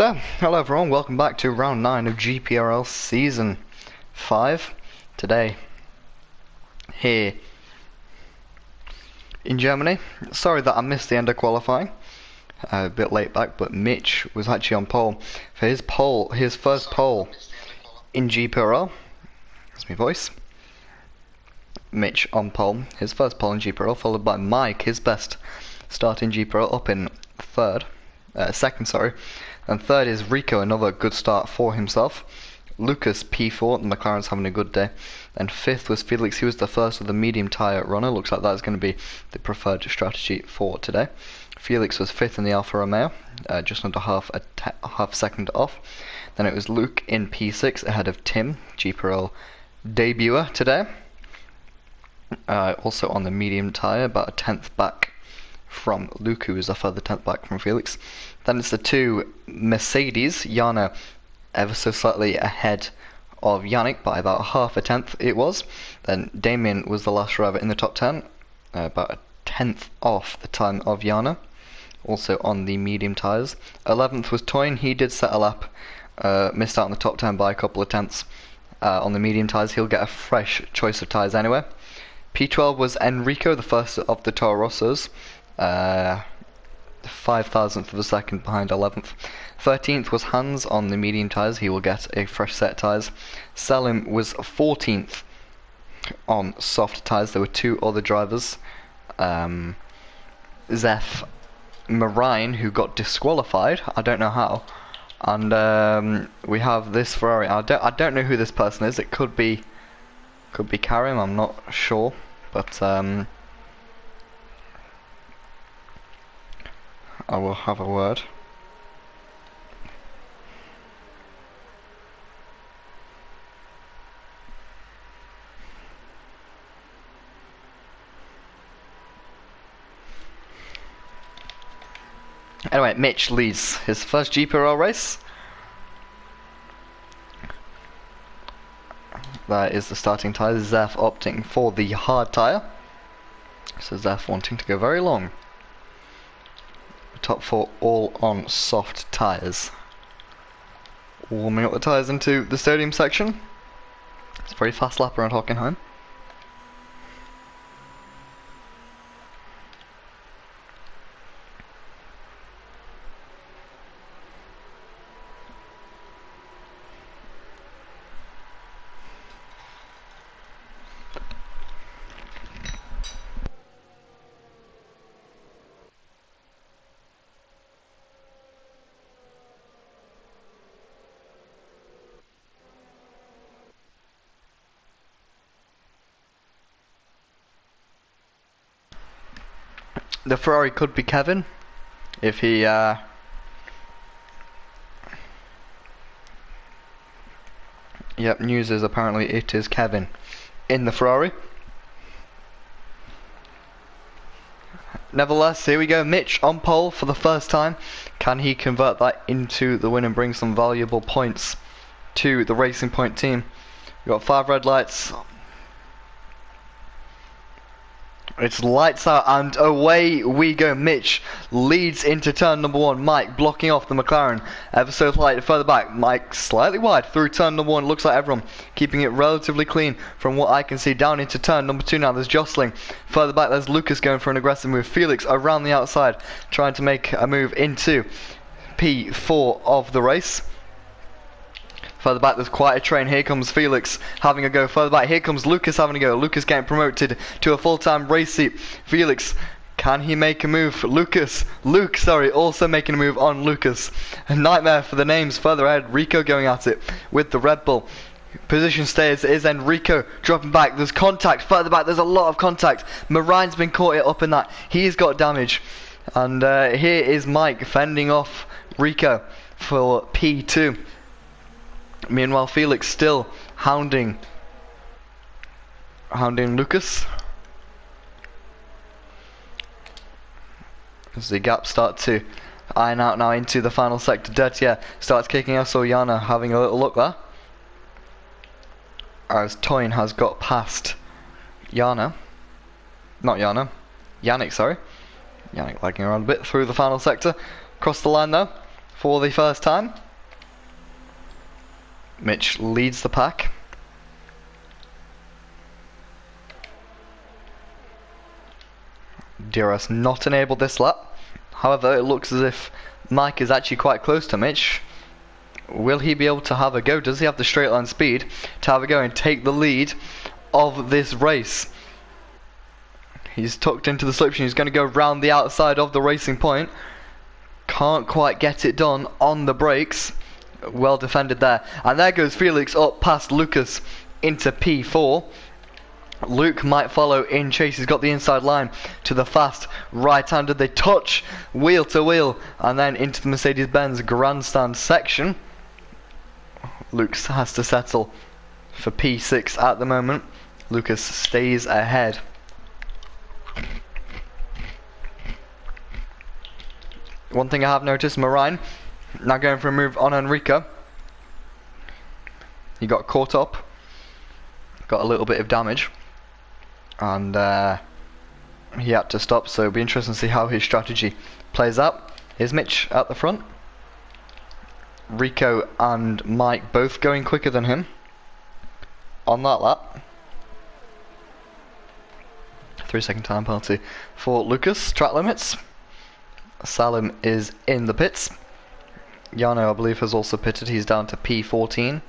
So, hello everyone, welcome back to round 9 of GPRL Season 5. Today, here in Germany. Sorry that I missed the end of qualifying. A bit late back, but Mitch was actually on pole for his first pole in GPRL. That's my voice. Mitch on pole, his first pole in GPRL, followed by Mike, his best start in GPRL, up in second, sorry. And third is Rico, another good start for himself. Lucas P4, the McLaren's having a good day. And fifth was Felix, he was the first of the medium tyre runner. Looks like that's going to be the preferred strategy for today. Felix was fifth in the Alfa Romeo, just under half second off. Then it was Luke in P6 ahead of Tim, GPRL debuter today. Also on the medium tyre, about a tenth back from Luke, who was a further tenth back from Felix. Then it's the two Mercedes, Jana ever so slightly ahead of Yannick by about half a tenth it was. Then Damien was the last driver in the top 10, about a tenth off the time of Jana, also on the medium tyres. 11th was Toyn, he did set a lap, missed out on the top 10 by a couple of tenths on the medium tyres. He'll get a fresh choice of tyres anyway. P12 was Enrico, the first of the Toro Rossos, 5,000th of a second behind 11th. 13th was Hans on the medium tyres, he will get a fresh set of tyres. Selim was 14th on soft tyres. There were two other drivers, Zeph Marine, who got disqualified, I don't know how, and we have this Ferrari. I don't know who this person is. It could be Karim, I'm not sure, but I will have a word. Anyway, Mitch leads his first GPRL race. That is the starting tyre. Zeph opting for the hard tyre. So Zeph wanting to go very long. Top four all on soft tyres. Warming up the tyres into the stadium section. It's a very fast lap around Hockenheim. The Ferrari could be Kevin if he yep, news is apparently it is Kevin in the Ferrari. Nevertheless, here we go, Mitch on pole for the first time. Can he convert that into the win and bring some valuable points to the Racing Point team? We've got 5 red lights. It's lights out and away we go. Mitch leads into turn number 1. Mike blocking off the McLaren ever so slightly further back. Mike slightly wide through turn number 1. Looks like everyone keeping it relatively clean from what I can see. Down into turn number 2 now. There's jostling. Further back there's Lucas going for an aggressive move. Felix around the outside trying to make a move into P4 of the race. Further back there's quite a train. Here comes Felix having a go. Further back here comes Lucas having a go. Lucas getting promoted to a full-time race seat. Felix, can he make a move? Luke, also making a move on Lucas. A nightmare for the names further ahead. Rico going at it with the Red Bull. Position stays is Enrico dropping back. There's contact further back. There's a lot of contact. Marine's been caught up in that. He's got damage. And here is Mike fending off Rico for P2. Meanwhile, Felix still hounding Lucas. As the gaps start to iron out now into the final sector. Dirtier starts kicking us. Jana having a little look there. As Toyn has got past Yannick, sorry. Yannick lagging around a bit through the final sector. Across the line though. for the first time. Mitch leads the pack. DRS not enabled this lap. However, it looks as if Mike is actually quite close to Mitch. Will he be able to have a go? Does he have the straight line speed to have a go and take the lead of this race? He's tucked into the slipstream. He's going to go round the outside of the racing point. Can't quite get it done on the brakes. Well defended there. And there goes Felix up past Lucas into P4. Luke might follow in chase. He's got the inside line to the fast right-hander. They touch wheel to wheel and then into the Mercedes-Benz grandstand section. Luke has to settle for P6 at the moment. Lucas stays ahead. One thing I have noticed, Marine now going for a move on Enrico. He got caught up, got a little bit of damage, and he had to stop, so it'll be interesting to see how his strategy plays out. Here's Mitch at the front. Rico and Mike both going quicker than him on that lap. 3-second time penalty for Lucas. Track limits. Salim is in the pits. Yano, I believe, has also pitted. He's down to P14.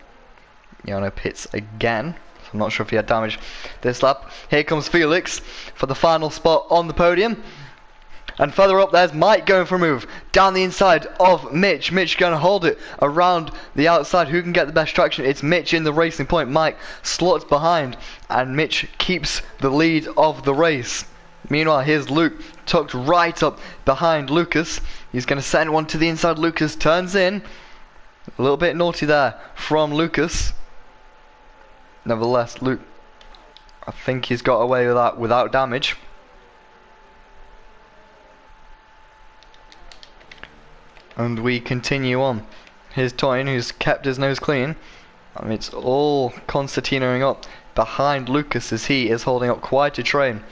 Yano pits again. I'm not sure if he had damage this lap. Here comes Felix for the final spot on the podium. And further up, there's Mike going for a move down the inside of Mitch. Mitch going to hold it around the outside. Who can get the best traction? It's Mitch in the racing point. Mike slots behind, and Mitch keeps the lead of the race. Meanwhile, here's Luke tucked right up behind Lucas. He's going to send one to the inside. Lucas turns in. A little bit naughty there from Lucas. Nevertheless, Luke, I think he's got away with that without damage. And we continue on. Here's Toyin, who's kept his nose clean. I mean, it's all Constantinoing up behind Lucas as he is holding up quite a train.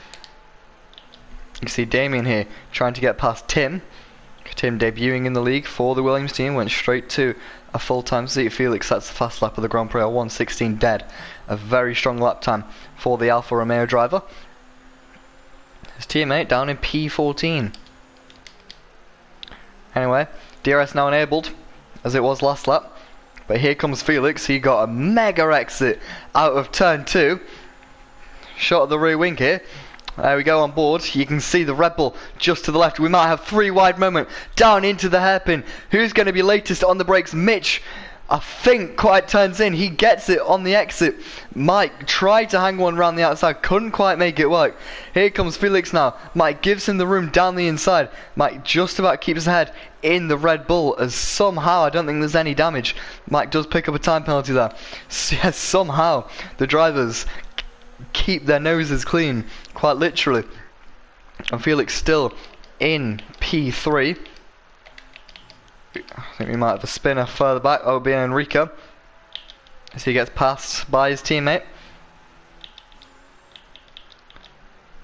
You see Damien here trying to get past Tim. Tim debuting in the league for the Williams team, went straight to a full-time seat. Felix, that's the fast lap of the Grand Prix, 1:16 dead. A very strong lap time for the Alfa Romeo driver. His teammate down in P14. Anyway, DRS now enabled, as it was last lap. But here comes Felix. He got a mega exit out of turn 2. Shot of the rear wing here. There we go on board. You can see the Red Bull just to the left. We might have 3 wide moment down into the hairpin. Who's going to be latest on the brakes? Mitch, I think, quite turns in. He gets it on the exit. Mike tried to hang one around the outside, couldn't quite make it work. Here comes Felix now. Mike gives him the room down the inside. Mike just about keeps ahead in the Red Bull, as somehow, I don't think there's any damage. Mike does pick up a time penalty there. So, yes, somehow the drivers keep their noses clean, quite literally. And Felix still in P3. I think we might have a spinner further back. Oh, being Enrico, as he gets passed by his teammate.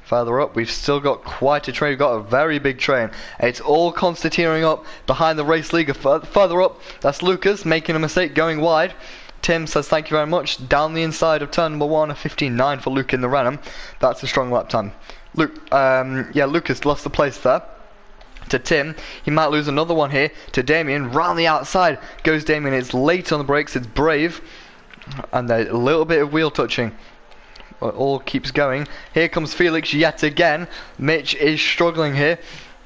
Further up, we've still got quite a train. We've got a very big train. It's all Constantinoing up behind the race league. Further up, that's Lucas making a mistake, going wide. Tim says thank you very much. Down the inside of turn number 1, a 15.9 for Luke in the Renault. That's a strong lap time. Lucas lost the place there to Tim. He might lose another one here to Damien. Round the outside goes Damien. It's late on the brakes. It's brave. And there's a little bit of wheel touching. But it all keeps going. Here comes Felix yet again. Mitch is struggling here.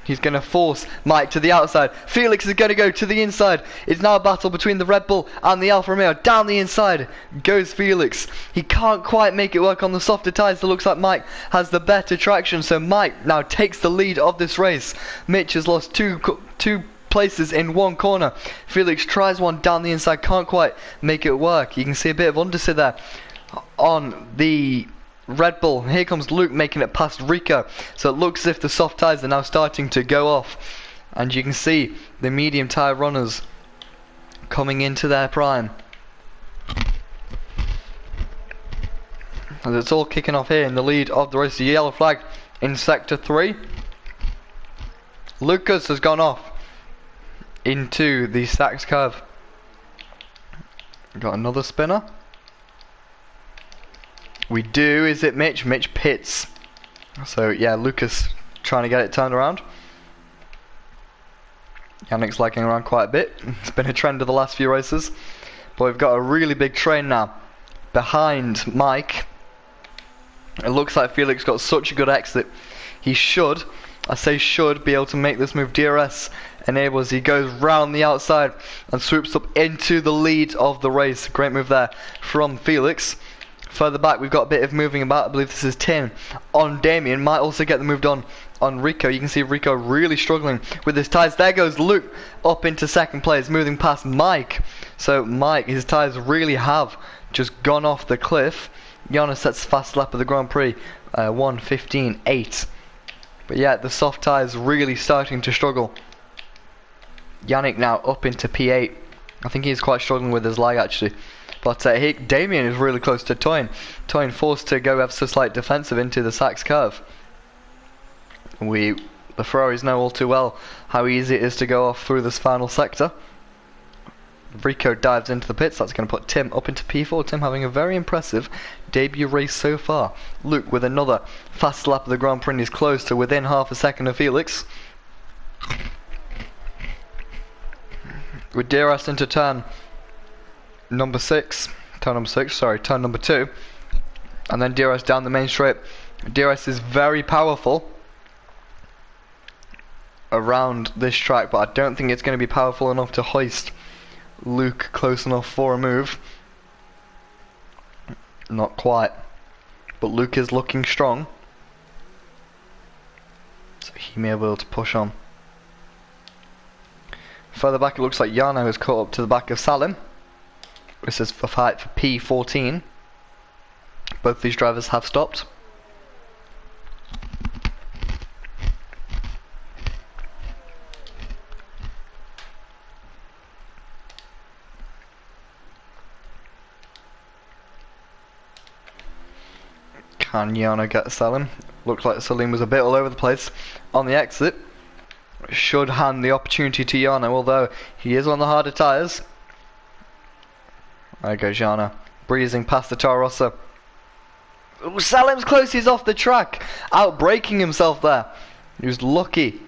He's going to force Mike to the outside. Felix is going to go to the inside. It's now a battle between the Red Bull and the Alfa Romeo. Down the inside goes Felix. He can't quite make it work on the softer tyres. It looks like Mike has the better traction. So Mike now takes the lead of this race. Mitch has lost two places in one corner. Felix tries one down the inside. Can't quite make it work. You can see a bit of understeer there on the Red Bull. Here comes Luke making it past Rico. So it looks as if the soft tyres are now starting to go off. And you can see the medium tyre runners coming into their prime. And it's all kicking off here in the lead of the race. The yellow flag in sector 3. Lucas has gone off into the Sachs curve. Got another spinner. We do. Is it Mitch? Mitch pits. So yeah, Lucas trying to get it turned around. Yannick's lagging around quite a bit. It's been a trend of the last few races. But we've got a really big train now behind Mike. It looks like Felix got such a good exit. He should, I say should, be able to make this move. DRS enables, he goes round the outside and swoops up into the lead of the race. Great move there from Felix. Further back we've got a bit of moving about. I believe this is Tim on Damien. Might also get the move done on Rico. You can see Rico really struggling with his tyres. There goes Luke up into second place, moving past Mike. So Mike, his tyres really have just gone off the cliff. Yana sets fast lap of the Grand Prix, 1:15.8. But yeah, the soft tyres really starting to struggle. Yannick now up into P8. I think he's quite struggling with his lag actually. But Damien is really close to Toyn. Toyn forced to go ever so slight defensive into the Sachs curve. The Ferraris know all too well how easy it is to go off through this final sector. Rico dives into the pits. That's going to put Tim up into P4. Tim having a very impressive debut race so far. Luke with another fast lap of the Grand Prix. He's close to within half a second of Felix. With DRS into turn number 6. Turn number 2. And then DRS down the main straight. DRS is very powerful around this track, but I don't think it's going to be powerful enough to hoist Luke close enough for a move. Not quite, but Luke is looking strong, so he may be able to push on. Further back it looks like Jarno has caught up to the back of Salim. This is a fight for P14. Both these drivers have stopped. Can Jarno get Salim? Looked like Salim was a bit all over the place on the exit. Should hand the opportunity to Jarno, although he is on the harder tyres. There goes Jarno, breezing past the Toro Rosso. Ooh, Salim's close, he's off the track, out braking himself there. He was lucky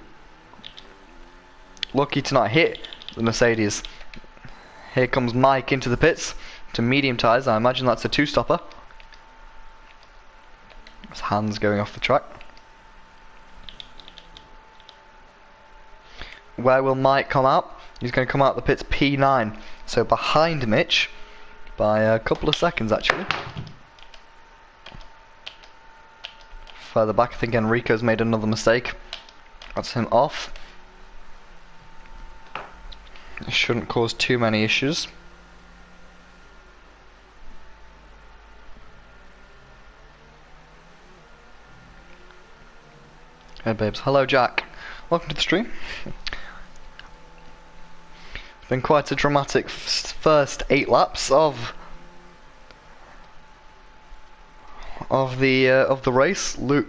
to not hit the Mercedes. Here comes Mike into the pits to medium tyres. I imagine that's a two-stopper. His hands going off the track. Where will Mike come out? He's going to come out the pits P9, so behind Mitch by a couple of seconds actually. Further back I think Enrico's made another mistake. That's him off. It shouldn't cause too many issues. Hey babes, hello Jack. Welcome to the stream. It's been quite a dramatic first 8 laps of the race. Luke,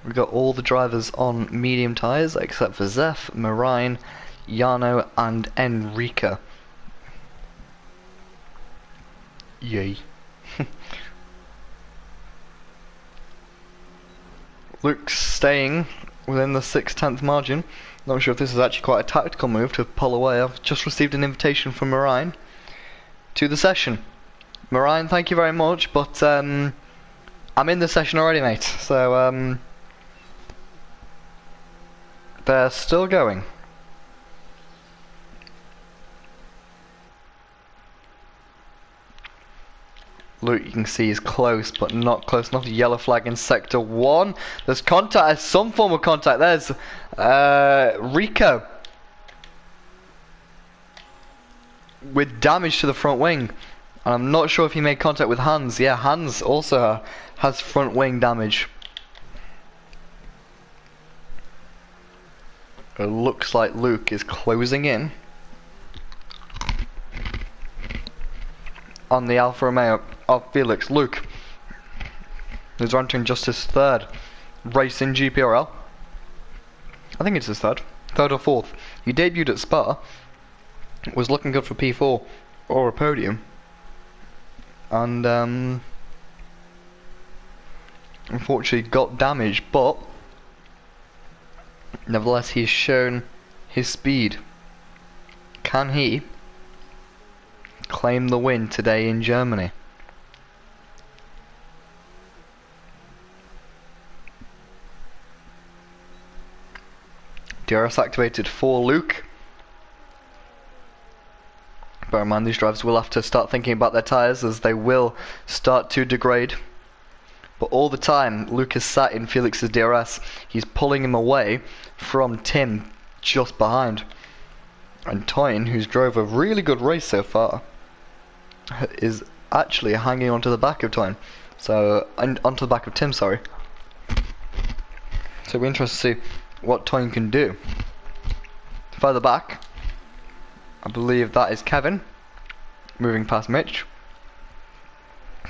we got all the drivers on medium tyres except for Zeph, Marine, Jarno, and Enrica. Yay. Luke's staying within the 6/10 margin. Not sure if this is actually quite a tactical move to pull away. I've just received an invitation from Marine to the session. Marine, thank you very much, but I'm in the session already, mate. So they're still going. Luke, you can see, is close, but not close enough. Yellow flag in sector 1. There's contact, there's some form of contact. There's Rico with damage to the front wing. And I'm not sure if he made contact with Hans. Yeah, Hans also has front wing damage. It looks like Luke is closing in on the Alfa Romeo of Felix. Luke is entering just his 3rd race in GPRL. I think it's his 3rd or 4th. He debuted at Spa, was looking good for P4 or a podium, and unfortunately got damaged, but nevertheless he's shown his speed. Can he claim the win today in Germany? DRS activated for Luke. Bear in mind, these drivers will have to start thinking about their tyres as they will start to degrade. But all the time, Luke is sat in Felix's DRS. He's pulling him away from Tim just behind. And Toyn, who's drove a really good race so far, is actually hanging onto the back of Toyn. So, onto the back of Tim, sorry. So we're interested to see what Toyn can do. Further back, I believe that is Kevin, moving past Mitch.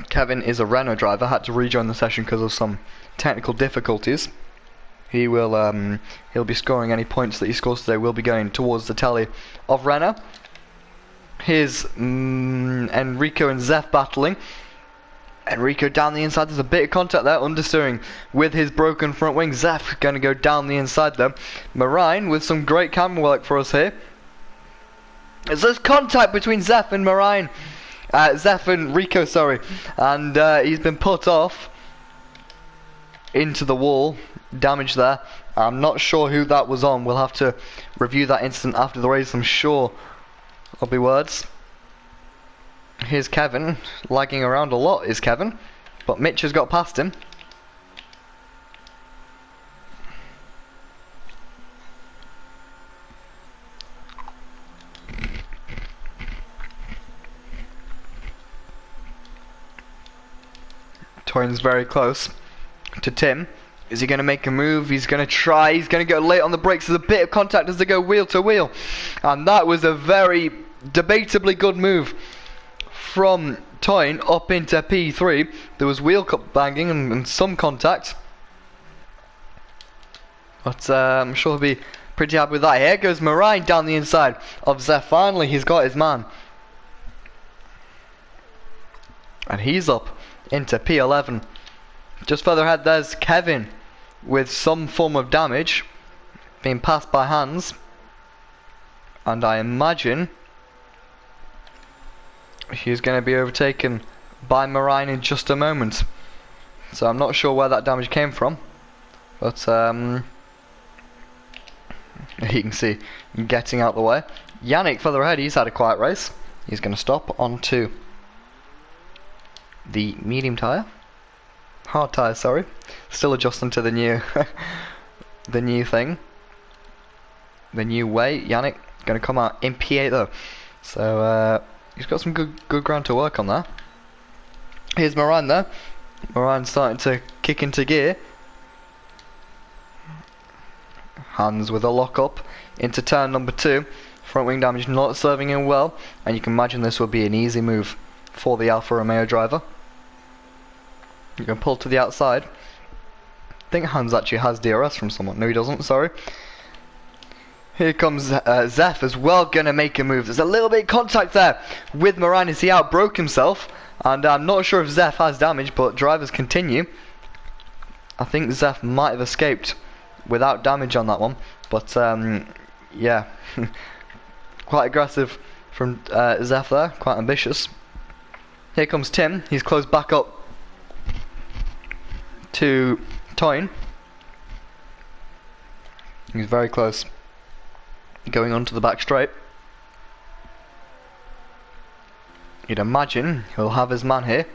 Kevin is a Renault driver, had to rejoin the session because of some technical difficulties. He will he'll be scoring any points that he scores today will be going towards the tally of Renault. Here's Enrico and Zeph battling. Enrico down the inside, there's a bit of contact there, understeering with his broken front wing. Zeph going to go down the inside though. Marine with some great camera work for us here. There's contact between Zeph and Marine. Zeph and Rico, sorry. And he's been put off into the wall. Damage there. I'm not sure who that was on. We'll have to review that incident after the race. I'm sure there'll be words. Here's Kevin. Lagging around a lot is Kevin. But Mitch has got past him. Toyn's very close to Tim. Is he going to make a move? He's going to try. He's going to go late on the brakes. There's a bit of contact as they go wheel to wheel. And that was a very debatably good move from Toyn up into P3. There was wheel cup banging and some contact. But I'm sure he'll be pretty happy with that. Here goes Marine down the inside of Zeph. Finally, he's got his man. And he's up into P11. Just further ahead there's Kevin with some form of damage, being passed by Hans, and I imagine he's going to be overtaken by Marine in just a moment. So I'm not sure where that damage came from, but you can see getting out the way. Yannick further ahead, he's had a quiet race. He's going to stop onto the medium tyre. Hard tyre, sorry. Still adjusting to the new the new thing. The new way. Yannick going to come out in P8 though. So he's got some good ground to work on there. Here's Marine there. Marine starting to kick into gear. Hans with a lock up into turn number 2. Front wing damage not serving him well, and you can imagine this would be an easy move for the Alfa Romeo driver. You can pull to the outside. I think Hans actually has DRS from someone. No, he doesn't, sorry. Here comes Zeph as well, going to make a move. There's a little bit of contact there with Marine as he outbroke himself. And I'm not sure if Zeph has damage, but drivers continue. I think Zeph might have escaped without damage on that one. But, yeah. Quite aggressive from Zeph there. Quite ambitious. Here comes Tim. He's closed back up to Toyn. He's very close. Going on to the back straight. You'd imagine he'll have his man here.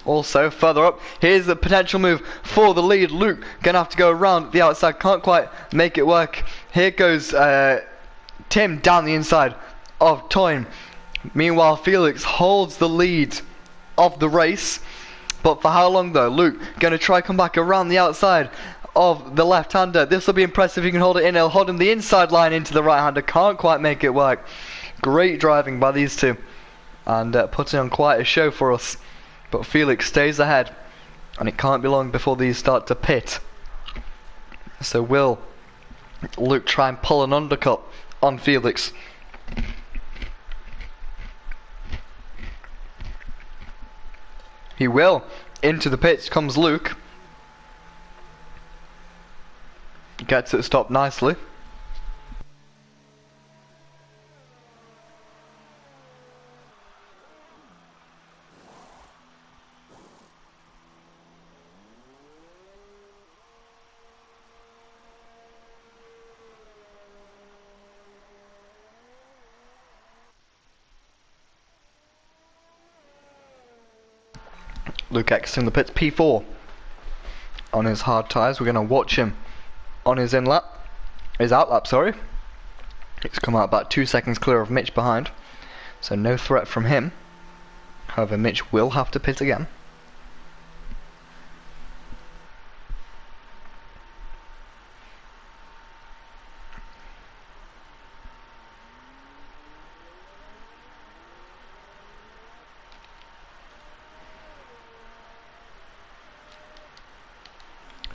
Also, further up, here's the potential move for the lead. Luke gonna have to go around the outside. Can't quite make it work. Here goes Tim down the inside of Toyn. Meanwhile, Felix holds the lead of the race. But for how long though? Luke going to try come back around the outside of the left-hander. This will be impressive if he can hold it in. He'll hold him the inside line into the right-hander. Can't quite make it work. Great driving by these two. And putting on quite a show for us. But Felix stays ahead. And it can't be long before these start to pit. So will Luke try and pull an undercut on Felix. He will. Into the pits comes Luke. Gets it stopped nicely. Luke exiting the pits, P4 on his hard tyres. We're going to watch him on his out lap, sorry. He's come out about 2 seconds clear of Mitch behind, so no threat from him. However, Mitch will have to pit again.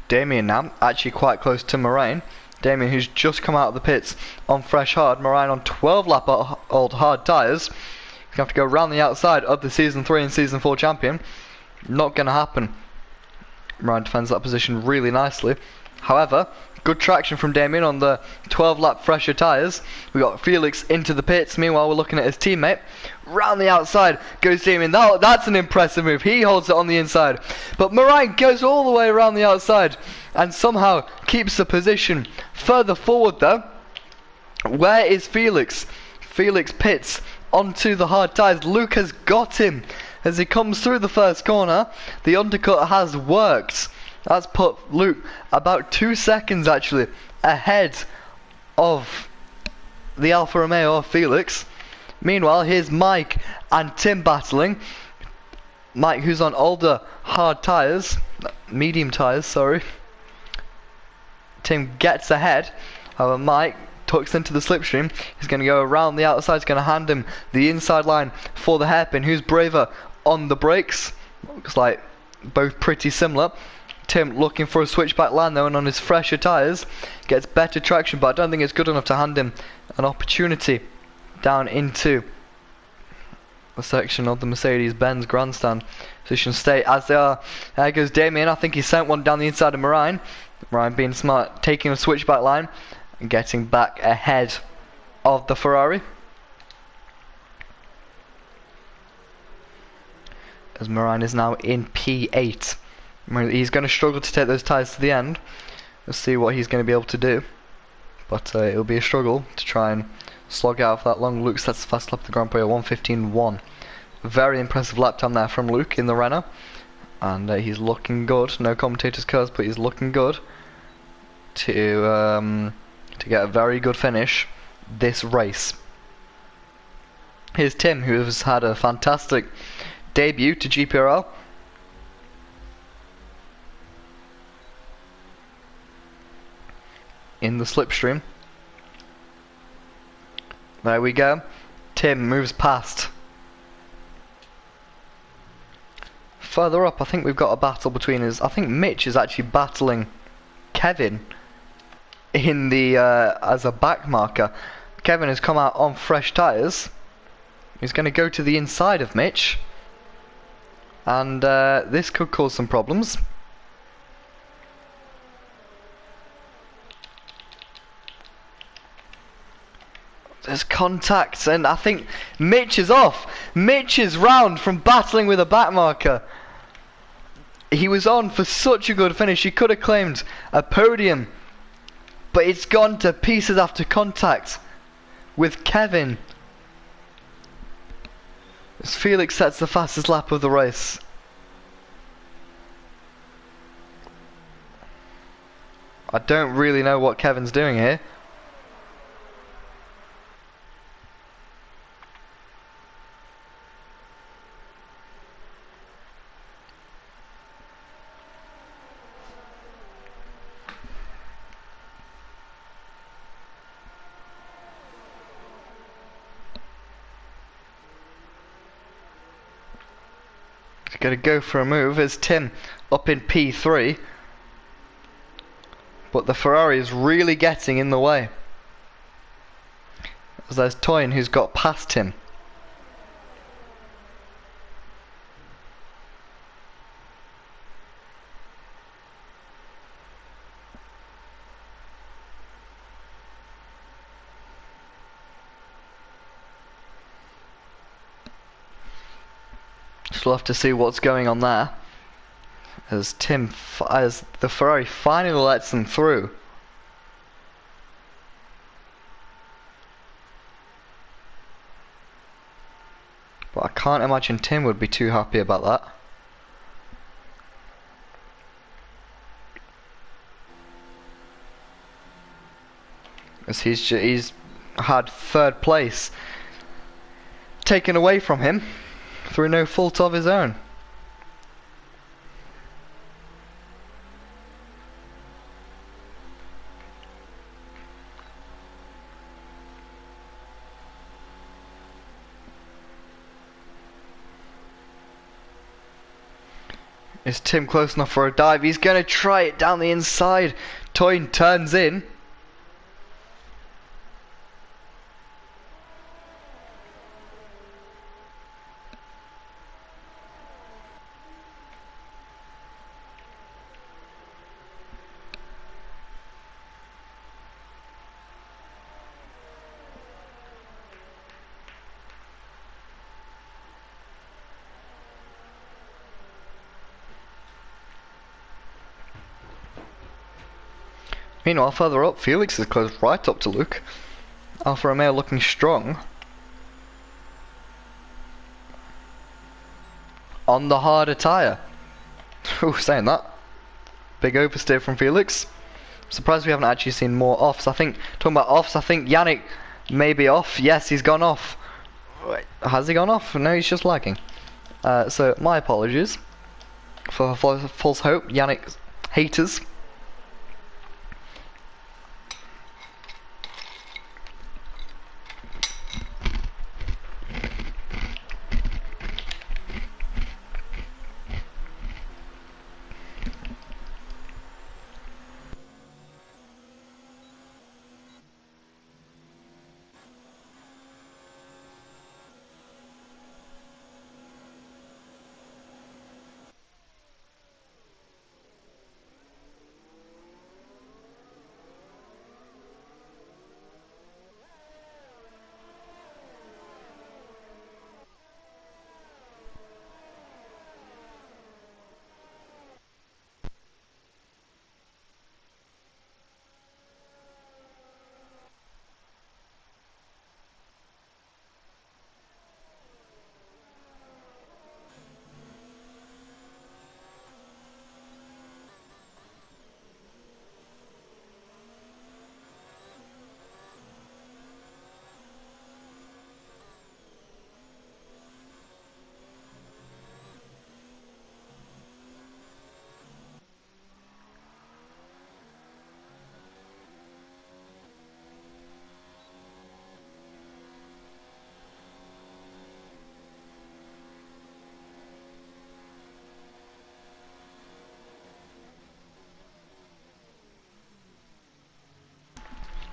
Damien now, actually quite close to Moraine. Damien, who's just come out of the pits on fresh hard. Moraine on 12 lap old hard tyres. He's going to have to go around the outside of the Season 3 and Season 4 champion. Not going to happen. Moraine defends that position really nicely. However, good traction from Damien on the 12 lap fresher tyres. We got Felix into the pits. Meanwhile, we're looking at his teammate. Round the outside goes Damien. That's an impressive move. He holds it on the inside. But Moraine goes all the way around the outside and somehow keeps the position. Further forward though, where is Felix? Felix pits onto the hard tyres. Luke has got him as he comes through the first corner. The undercut has worked. That's put Luke about 2 seconds actually ahead of the Alfa Romeo of Felix. Meanwhile, here's Mike and Tim battling. Mike, who's on older hard tyres, medium tyres, sorry. Tim gets ahead. However, Mike tucks into the slipstream. He's going to go around the outside. He's going to hand him the inside line for the hairpin. Who's braver on the brakes? Looks like both pretty similar. Tim looking for a switchback line though, and on his fresher tyres gets better traction, but I don't think it's good enough to hand him an opportunity down into the section of the Mercedes-Benz grandstand. Position stay as they are. There goes Damien. I think he sent one down the inside of Moraine. Moraine being smart, taking a switchback line and getting back ahead of the Ferrari. As Moraine is now in P8. He's going to struggle to take those tyres to the end. Let's see what he's going to be able to do. But it'll be a struggle to try and slog out for that long. Luke sets the fast lap of the Grand Prix at 1:15.1. Very impressive lap time there from Luke in the Renault. And he's looking good. No commentator's curse, but he's looking good to get a very good finish this race. Here's Tim, who has had a fantastic debut to GPRL. In the slipstream. There we go. Tim moves past. Further up, I think we've got a battle between us. I think Mitch is actually battling Kevin in the as a back marker. Kevin has come out on fresh tyres. He's going to go to the inside of Mitch, and this could cause some problems. There's contact, and I think Mitch is off. Mitch is round from battling with a back marker. He was on for such a good finish. He could have claimed a podium, but it's gone to pieces after contact with Kevin. As Felix sets the fastest lap of the race. I don't really know what Kevin's doing here. Gonna go for a move. As Tim up in P3. but the Ferrari is really getting in the way. As there's Toyn who's got past him. Just love to see what's going on there. As as the Ferrari finally lets them through. But I can't imagine Tim would be too happy about that. As he's had third place taken away from him through no fault of his own. Is Tim close enough for a dive? He's going to try it down the inside. Toyn turns in. Meanwhile, further up, Felix is close right up to Luke. Alfa Romeo looking strong. On the harder tyre. Ooh, saying that. Big oversteer from Felix. Surprised we haven't actually seen more offs. Talking about offs, I think Yannick may be off. Yes, he's gone off. Wait, has he gone off? No, he's just lagging. So, my apologies for false hope, Yannick haters.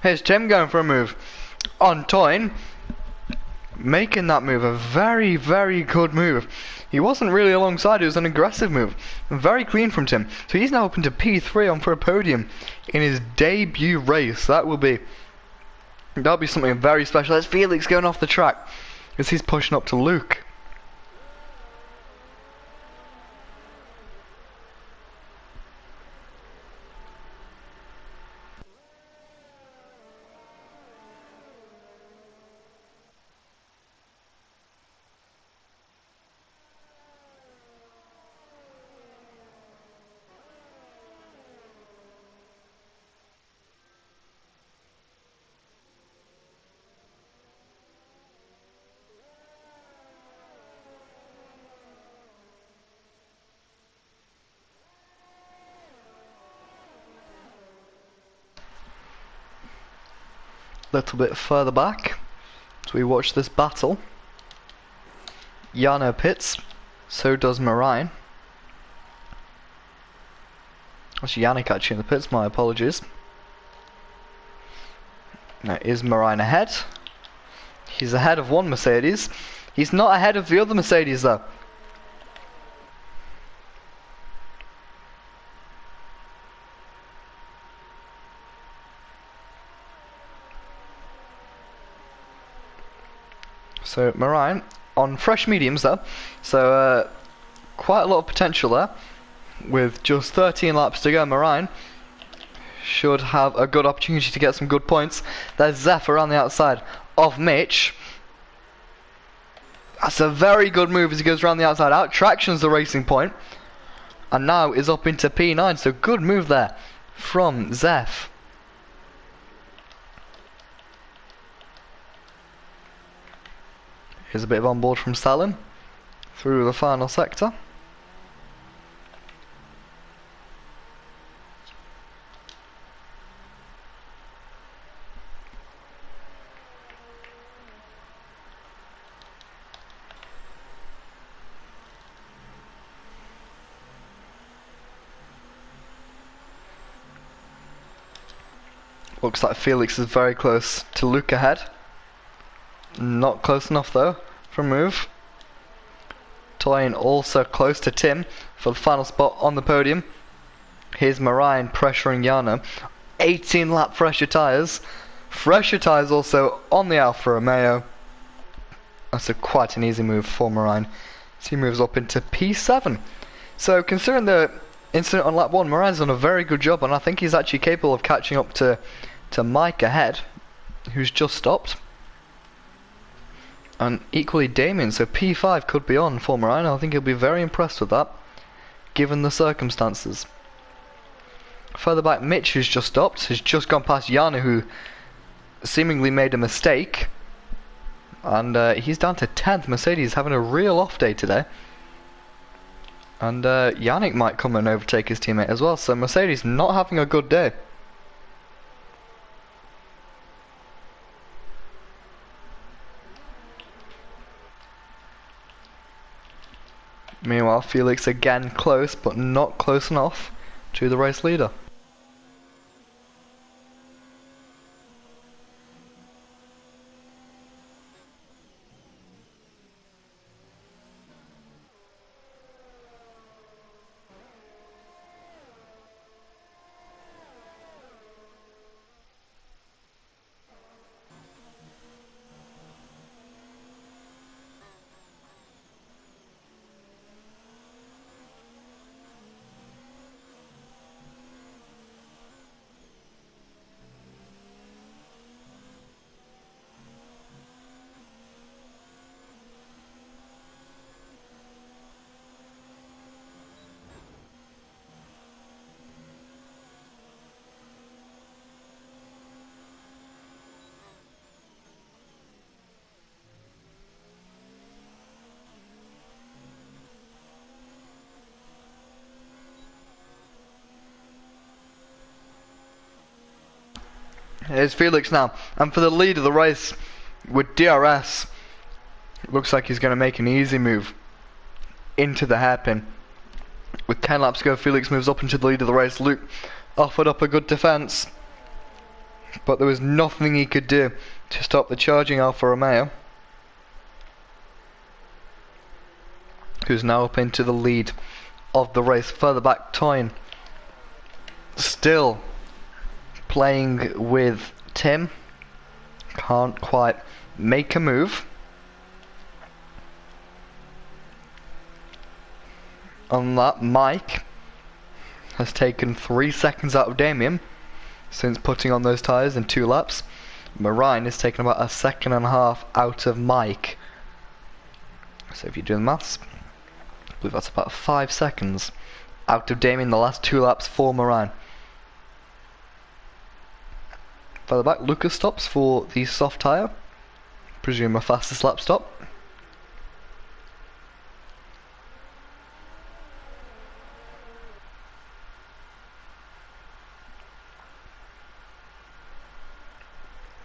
Here's Tim going for a move on Toyn, making that move a very, very good move. He wasn't really alongside, it was an aggressive move. Very clean from Tim. So he's now open to P3 on for a podium in his debut race. That'll be something very special. There's Felix going off the track as he's pushing up to Luke. Little bit further back as we watch this battle. Yano pits, so does Marine. That's Yannick actually in the pits, my apologies. Now is Marine ahead? He's ahead of one Mercedes. He's not ahead of the other Mercedes though. So Marine on fresh mediums there. So quite a lot of potential there. With just 13 laps to go, Marine should have a good opportunity to get some good points. There's Zephyr on the outside of Mitch. That's a very good move as he goes around the outside. Out tractions the racing point. And now is up into P9. So good move there from Zeph. Here's a bit of onboard from Salim through the final sector. Looks like Felix is very close to Luke ahead. Not close enough though for a move. Toyin also close to Tim for the final spot on the podium. Here's Marine pressuring Yana. 18 lap fresher tyres. Fresher tyres also on the Alfa Romeo. That's quite an easy move for Marine. So he moves up into P7. So considering the incident on lap 1, Marine's done a very good job, and I think he's actually capable of catching up to Mike ahead, who's just stopped. And equally Damien, so P5 could be on for Marine. I think he'll be very impressed with that, given the circumstances. Further back, Mitch, who's just stopped, has just gone past Yana, who seemingly made a mistake. And he's down to 10th. Mercedes having a real off day today. And Yannick might come and overtake his teammate as well. So Mercedes not having a good day. Meanwhile, Felix again close, but not close enough to the race leader. Here's Felix now, and for the lead of the race with DRS, it looks like he's going to make an easy move into the hairpin. With 10 laps to go, Felix moves up into the lead of the race. Luke offered up a good defence, but there was nothing he could do to stop the charging Alfa Romeo, who's now up into the lead of the race. Further back, Toyn still playing with Tim, can't quite make a move. On that, Mike has taken 3 seconds out of Damien since putting on those tyres in 2 laps. Marine has taken about 1.5 seconds out of Mike. So if you do the maths, I believe that's about 5 seconds out of Damien the last 2 laps for Marine. Further back, Lucas stops for the soft tyre. Presume a fastest lap stop.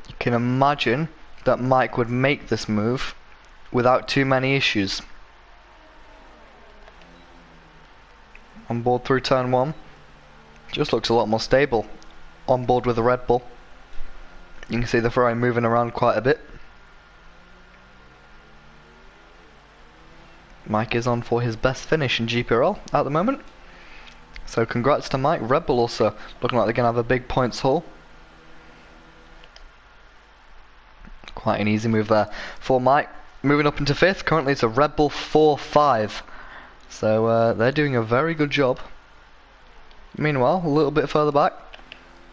You can imagine that Mike would make this move without too many issues. On board through turn 1. Just looks a lot more stable on board with the Red Bull. You can see the Ferrari moving around quite a bit. Mike is on for his best finish in GPRL at the moment. So congrats to Mike. Red Bull also looking like they're going to have a big points haul. Quite an easy move there for Mike. Moving up into 5th. Currently it's a Red Bull 4-5. So they're doing a very good job. Meanwhile, a little bit further back,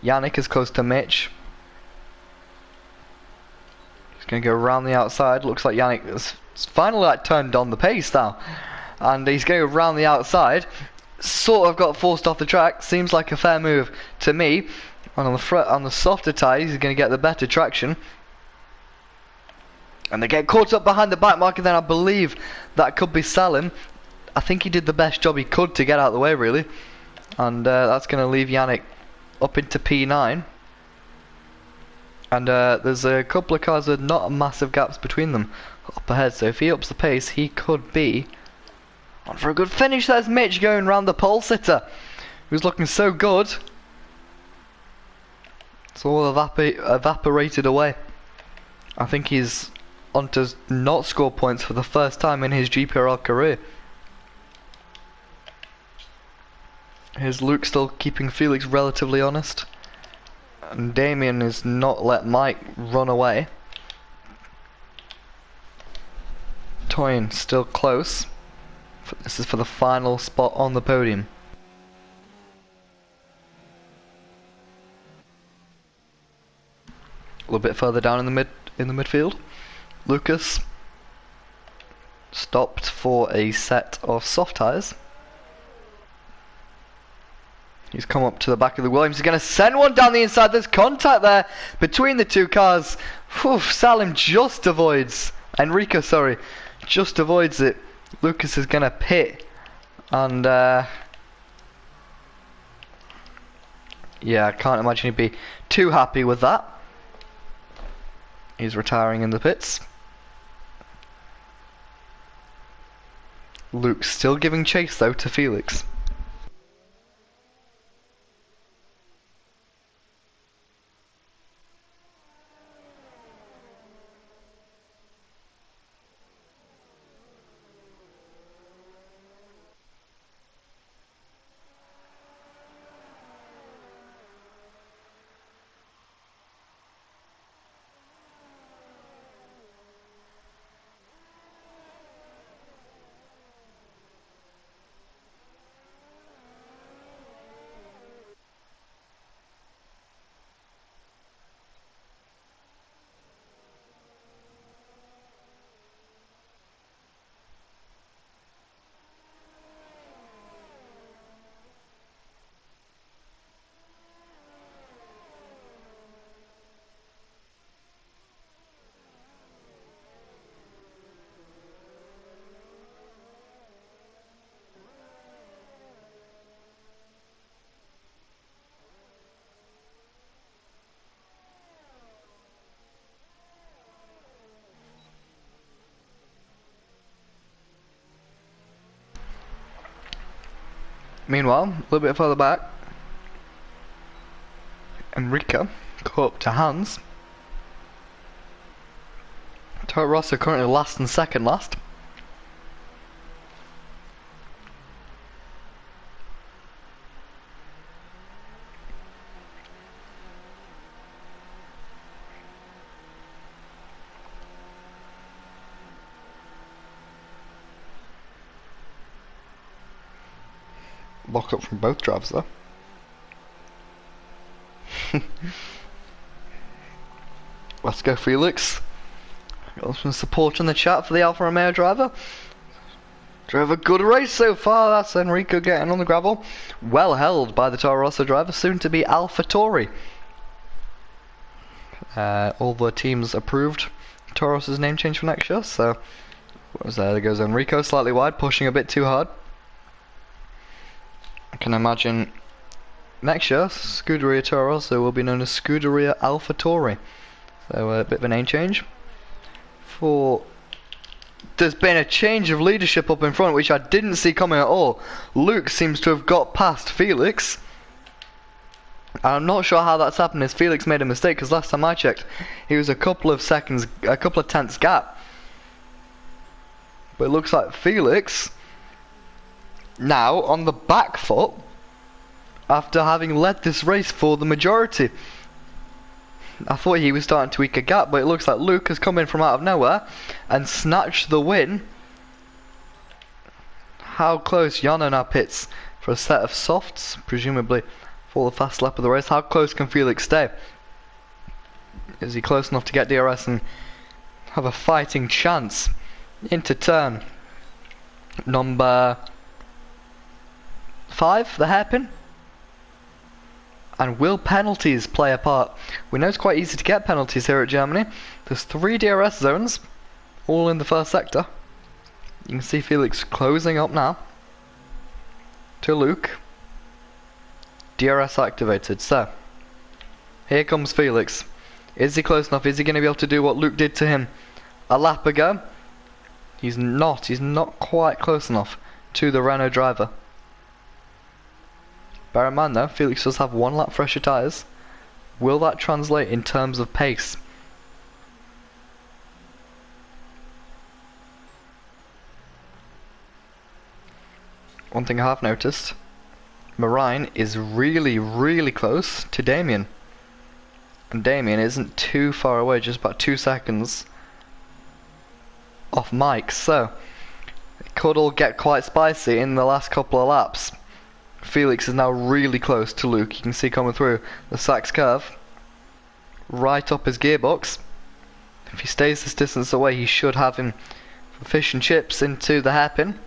Yannick is close to Mitch. He's going to go around the outside. Looks like Yannick has finally turned on the pace now. And he's going around the outside. Sort of got forced off the track. Seems like a fair move to me. And on the softer tyres, he's going to get the better traction. And they get caught up behind the back marker. Then I believe that could be Salim. I think he did the best job he could to get out of the way, really. And that's going to leave Yannick up into P9. And there's a couple of cars with not massive gaps between them up ahead. So if he ups the pace, he could be on for a good finish. There's Mitch going round the pole sitter, who's looking so good. It's all evaporated away. I think he's on to not score points for the first time in his GPRL career. Here's Luke still keeping Felix relatively honest. And Damien has not let Mike run away. Toyin still close. This is for the final spot on the podium. A little bit further down in the midfield, Lucas stopped for a set of soft tyres. He's come up to the back of the Williams. He's going to send one down the inside. There's contact there between the two cars. Whew, Salim just avoids. Enrico, sorry. Just avoids it. Lucas is going to pit. And, yeah, I can't imagine he'd be too happy with that. He's retiring in the pits. Luke's still giving chase, though, to Felix. Meanwhile, a little bit further back, Enrico caught up to Hans. Toro Rosso currently last and second last. Lock up from both drivers though. Let's go Felix. Got some support in the chat for the Alfa Romeo driver. Drove a good race so far. That's Enrico getting on the gravel. Well held by the Toro Rosso driver, soon to be AlphaTauri. All the teams approved Toro Rosso's name change for next year, so what was there? There goes Enrico, slightly wide, pushing a bit too hard. I can imagine next year Scuderia Toro Rosso will be known as Scuderia AlphaTauri. So a bit of a name change. There's been a change of leadership up in front, which I didn't see coming at all. Luke seems to have got past Felix. I'm not sure how that's happened, as Felix made a mistake, because last time I checked, he was a couple of tenths gap. But it looks like Felix, now on the back foot, after having led this race for the majority. I thought he was starting to eke a gap, but it looks like Luke has come in from out of nowhere and snatched the win. How close? Yano now pits for a set of softs, presumably for the fast lap of the race. How close can Felix stay? Is he close enough to get DRS and have a fighting chance into turn number 5, the hairpin? And will penalties play a part? We know it's quite easy to get penalties here at Germany. There's 3 DRS zones, all in the first sector. You can see Felix closing up now to Luke. DRS activated. So, here comes Felix. Is he close enough? Is he going to be able to do what Luke did to him a lap ago? He's not. He's not quite close enough to the Renault driver. Bear in mind though, Felix does have 1 lap fresher tyres. Will that translate in terms of pace? One thing I have noticed, Marine is really close to Damien. And Damien isn't too far away, just about 2 seconds off Mike. So, it could all get quite spicy in the last couple of laps. Felix is now really close to Luke. You can see coming through the Sachs curve, right up his gearbox. If he stays this distance away, he should have him for fish and chips into the hairpin.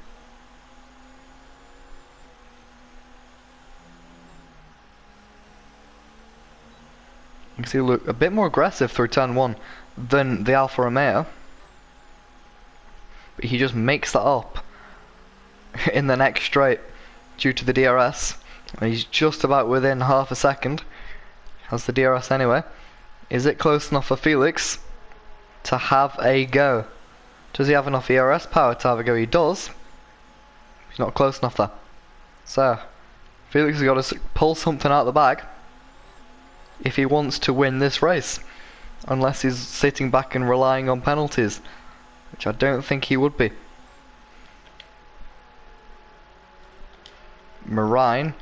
You can see Luke a bit more aggressive through turn 1 than the Alfa Romeo, but he just makes that up in the next straight due to the DRS. And he's just about within half a second. Has the DRS anyway. Is it close enough for Felix to have a go? Does he have enough ERS power to have a go? He does. He's not close enough there. So, Felix has got to pull something out of the bag if he wants to win this race. Unless he's sitting back and relying on penalties, which I don't think he would be. Marine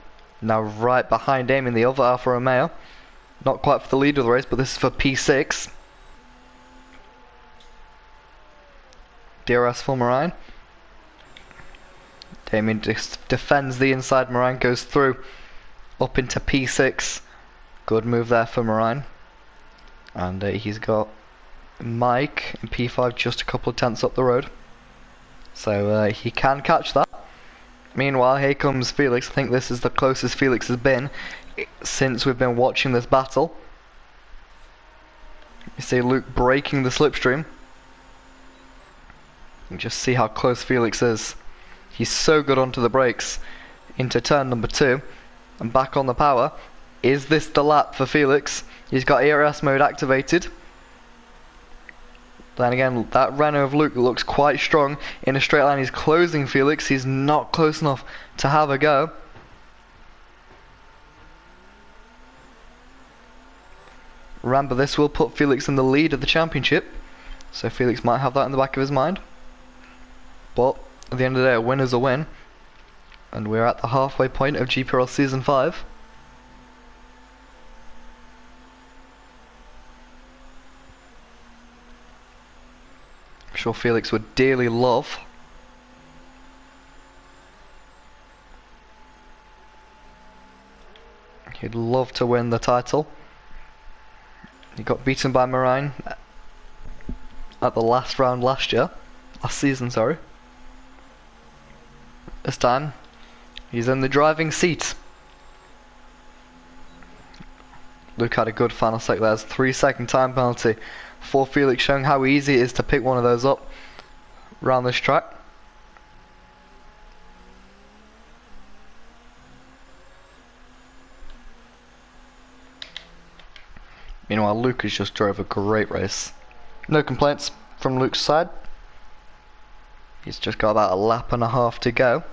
now right behind him in the other Alfa Romeo. Not quite for the lead of the race, but this is for P6. DRS for Marine. Damien just defends the inside. Marine goes through up into P6. Good move there for Marine. And he's got Mike in P5 just a couple of tenths up the road. So he can catch that. Meanwhile, here comes Felix. I think this is the closest Felix has been since we've been watching this battle. You see Luke breaking the slipstream. You just see how close Felix is. He's so good onto the brakes into turn number 2 and back on the power. Is this the lap for Felix? He's got ERS mode activated. Then again, that Renault of Luke looks quite strong. In a straight line, he's closing Felix. He's not close enough to have a go. Remember, this will put Felix in the lead of the championship. So Felix might have that in the back of his mind. But at the end of the day, a win is a win. And we're at the halfway point of GPRL Season 5. I'm sure Felix would dearly love he'd love to win the title. He got beaten by Marine at the last round last season, sorry. This time he's in the driving seat. Luke had a good final sec there. 3-second time penalty for Felix, showing how easy it is to pick one of those up around this track. Meanwhile, Luke has just drove a great race. No complaints from Luke's side. He's just got about a lap and a half to go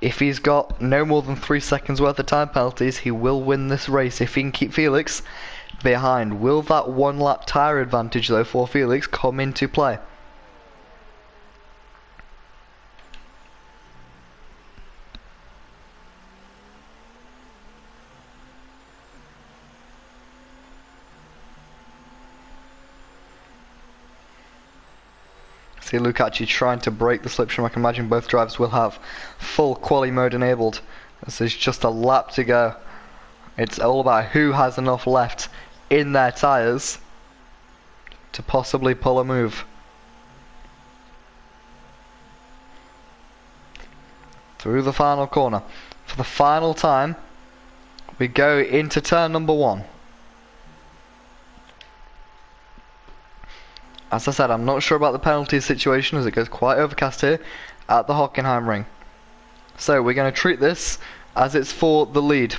If he's got no more than 3 seconds worth of time penalties, he will win this race if he can keep Felix behind. Will that 1 lap tyre advantage though for Felix come into play? See Luke actually trying to break the slipstream. I can imagine both drivers will have full quali mode enabled. This is just a lap to go. It's all about who has enough left in their tyres to possibly pull a move. Through the final corner. For the final time, we go into turn number 1. As I said, I'm not sure about the penalty situation as it goes quite overcast here at the Hockenheim ring. So we're going to treat this as it's for the lead.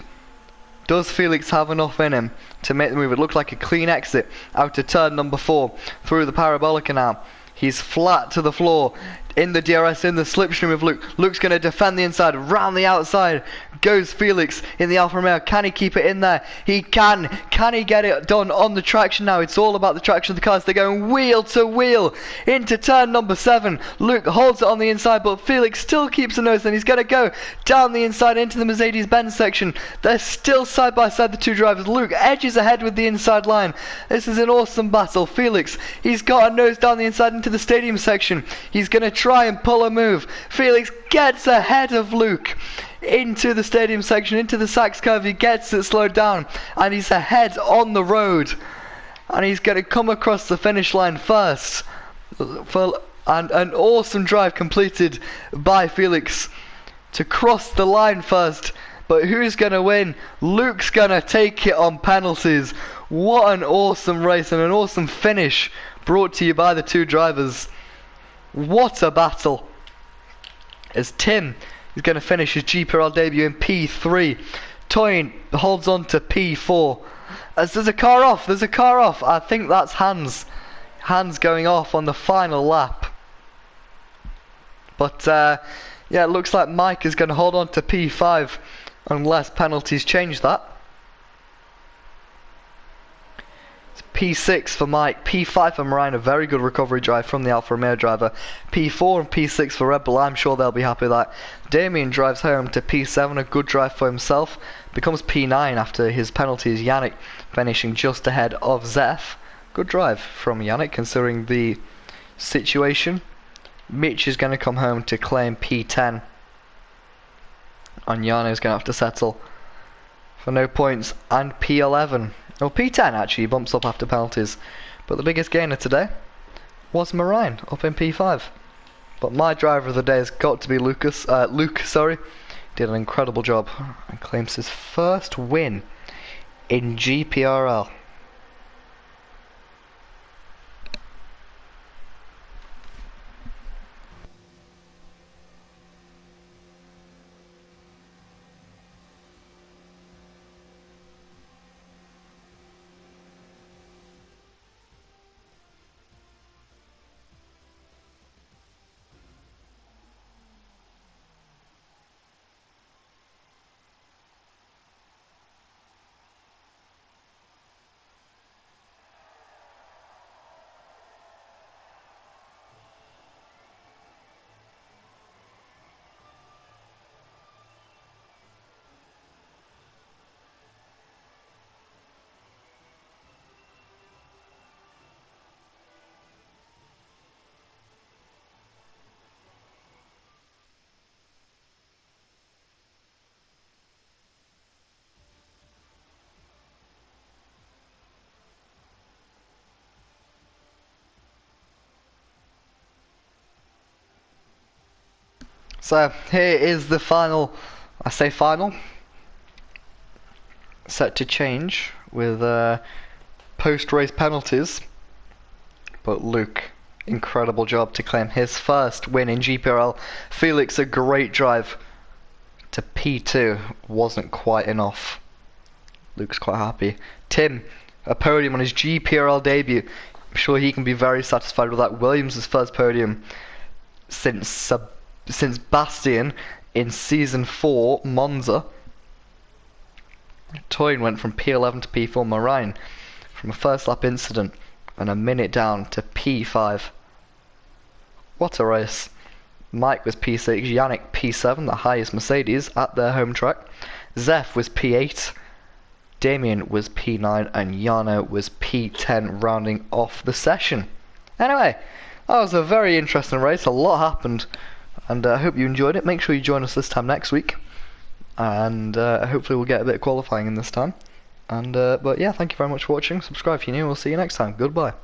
Does Felix have enough in him to make the move? It looked like a clean exit out to turn number 4 through the parabolica now. He's flat to the floor in the DRS, in the slipstream of Luke. Luke's going to defend the inside, round the outside goes Felix in the Alfa Romeo. Can he keep it in there? He can. Can he get it done on the traction now? It's all about the traction of the cars. They're going wheel to wheel into turn number 7. Luke holds it on the inside, but Felix still keeps a nose, and he's going to go down the inside into the Mercedes-Benz section. They're still side by side, the two drivers. Luke edges ahead with the inside line. This is an awesome battle. Felix, he's got a nose down the inside into the stadium section. He's going to try and pull a move. Felix gets ahead of Luke into the stadium section, into the Sachs curve. He gets it slowed down and he's ahead on the road, and he's going to come across the finish line first. And an awesome drive completed by Felix to cross the line first. But who's going to win? Luke's going to take it on penalties. What an awesome race and an awesome finish brought to you by the two drivers. What a battle. As Tim is going to finish his GPRL debut in P3. Toyin holds on to P4. As there's a car off. There's a car off. I think that's Hans. Hans going off on the final lap. But yeah, it looks like Mike is going to hold on to P5 unless penalties change that. It's P6 for Mike, P5 for Marine, a very good recovery drive from the Alfa Romeo driver. P4 and P6 for Red Bull, I'm sure they'll be happy with that. Damien drives home to P7, a good drive for himself. Becomes P9 after his penalties. Yannick finishing just ahead of Zef. Good drive from Yannick considering the situation. Mitch is going to come home to claim P10. And Yana is going to have to settle for no points. And P11. Well, P10 actually bumps up after penalties. But the biggest gainer today was Marine up in P5. But my driver of the day has got to be Luke. Did an incredible job and claims his first win in GPRL. So here is the final, I say final, set to change with post-race penalties. But Luke, incredible job to claim his first win in GPRL. Felix, a great drive to P2, wasn't quite enough. Luke's quite happy. Tim, a podium on his GPRL debut. I'm sure he can be very satisfied with that. Williams' first podium since Bastian in Season 4, Monza. Toyin went from P11 to P4. Marine from a first lap incident and a minute down to P5. What a race. Mike was P6, Yannick P7, the highest Mercedes at their home track. Zeph was P8, Damien was P9, and Jano was P10, rounding off the session. Anyway, that was a very interesting race. A lot happened, and I hope you enjoyed it. Make sure you join us this time next week, and hopefully we'll get a bit of qualifying in this time. And but yeah, thank you very much for watching. Subscribe if you're new. We'll see you next time. Goodbye.